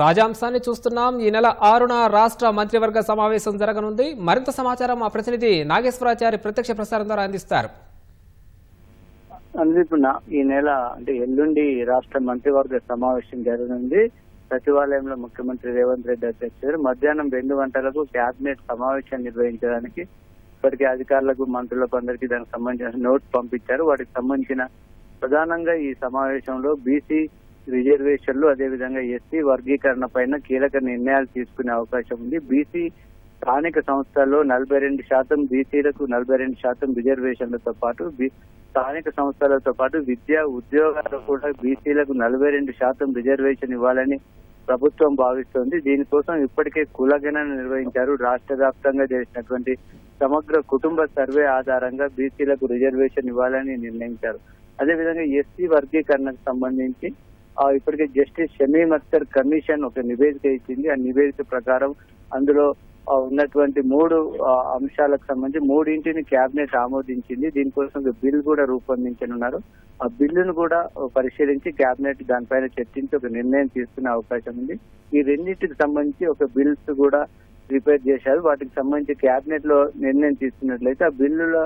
తాజా అంశాన్ని చూస్తున్నాం. ఈ నెల 6న రాష్ట్ర మంత్రివర్గ సమావేశం జరగనుంది. మరింత సమాచారం మా ప్రతినిధి నాగేశ్వరాచారి ప్రత్యక్ష ప్రసారం ద్వారా అందిస్తారు. ఈ నెల అంటే ఎల్లుండి రాష్ట్ర మంత్రివర్గ సమావేశం జరగనుంది. సచివాలయంలో ముఖ్యమంత్రి రేవంత్ రెడ్డి అధ్యక్షతన మధ్యాహ్నం 2 గంటలకు కేబినెట్ సమావేశం నిర్వహించడానికి ఇప్పటికే అధికారులకు మంత్రులకు అందరికీ దానికి సంబంధించిన నోట్ పంపించారు. వాటికి సంబంధించిన ప్రధానంగా ఈ సమావేశంలో బీసీ రిజర్వేషన్లు అదేవిధంగా ఎస్సీ వర్గీకరణ పైన కీలక నిర్ణయాలు తీసుకునే అవకాశం ఉంది. బీసీ స్థానిక సంస్థల్లో 42% బీసీలకు 42% రిజర్వేషన్లతో పాటు స్థానిక సంస్థలతో పాటు విద్యా ఉద్యోగాలు కూడా బీసీలకు 42% రిజర్వేషన్ ఇవ్వాలని ప్రభుత్వం భావిస్తోంది. దీనికోసం ఇప్పటికే కులగణన నిర్వహించారు. రాష్ట్ర వ్యాప్తంగా చేసినటువంటి సమగ్ర కుటుంబ సర్వే ఆధారంగా బీసీలకు రిజర్వేషన్ ఇవ్వాలని నిర్ణయించారు. అదేవిధంగా ఎస్సీ వర్గీకరణకు సంబంధించి ఇప్పటికే జస్టిస్ షమీమ్ అఖ్తర్ కమిషన్ ఒక నివేదిక ఇచ్చింది. ఆ నివేదిక ప్రకారం అందులో ఉన్నటువంటి 3 అంశాలకు సంబంధించి 3 కేబినెట్ ఆమోదించింది. దీనికోసం బిల్ కూడా రూపొందించనున్నారు. ఆ బిల్లును కూడా పరిశీలించి కేబినెట్ దానిపైన చర్చించి ఒక నిర్ణయం తీసుకునే అవకాశం ఉంది. ఈ రెండింటికి సంబంధించి ఒక బిల్స్ కూడా ప్రిపేర్ చేశారు. వాటికి సంబంధించి కేబినెట్ లో నిర్ణయం తీసుకున్నట్లయితే ఆ బిల్లుల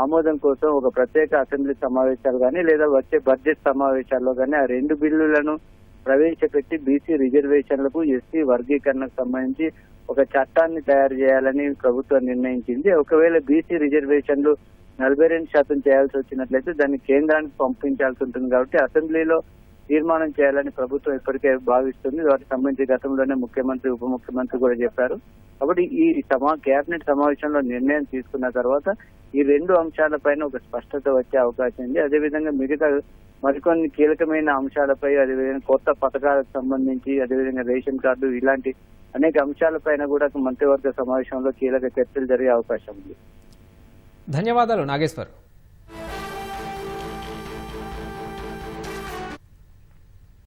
ఆమోదం కోసం ఒక ప్రత్యేక అసెంబ్లీ సమావేశాలు కానీ లేదా వచ్చే బడ్జెట్ సమావేశాల్లో కానీ ఆ 2 బిల్లులను ప్రవేశపెట్టి బీసీ రిజర్వేషన్లకు ఎస్సీ వర్గీకరణకు సంబంధించి ఒక చట్టాన్ని తయారు చేయాలని ప్రభుత్వం నిర్ణయించింది. ఒకవేళ బీసీ రిజర్వేషన్లు 42% చేయాల్సి వచ్చినట్లయితే దాన్ని కేంద్రానికి పంపించాల్సి ఉంటుంది. కాబట్టి అసెంబ్లీలో తీర్మానం చేయాలని ప్రభుత్వం ఇప్పటికే భావిస్తుంది. వాటికి సంబంధించి గతంలోనే ముఖ్యమంత్రి ఉప ముఖ్యమంత్రి కూడా చెప్పారు. కాబట్టి ఈ కేబినెట్ సమావేశంలో నిర్ణయం తీసుకున్న తర్వాత ఈ 2 అంశాలపైన ఒక స్పష్టత వచ్చే అవకాశం ఉంది. అదేవిధంగా మిగతా మరికొన్ని కీలకమైన అంశాలపై అదేవిధంగా కొత్త పథకాలకు సంబంధించి అదేవిధంగా రేషన్ కార్డు ఇలాంటి అనేక అంశాలపైన కూడా మంత్రివర్గ సమావేశంలో కీలక చర్చలు జరిగే అవకాశం ఉంది. ధన్యవాదాలు నాగేశ్వర్.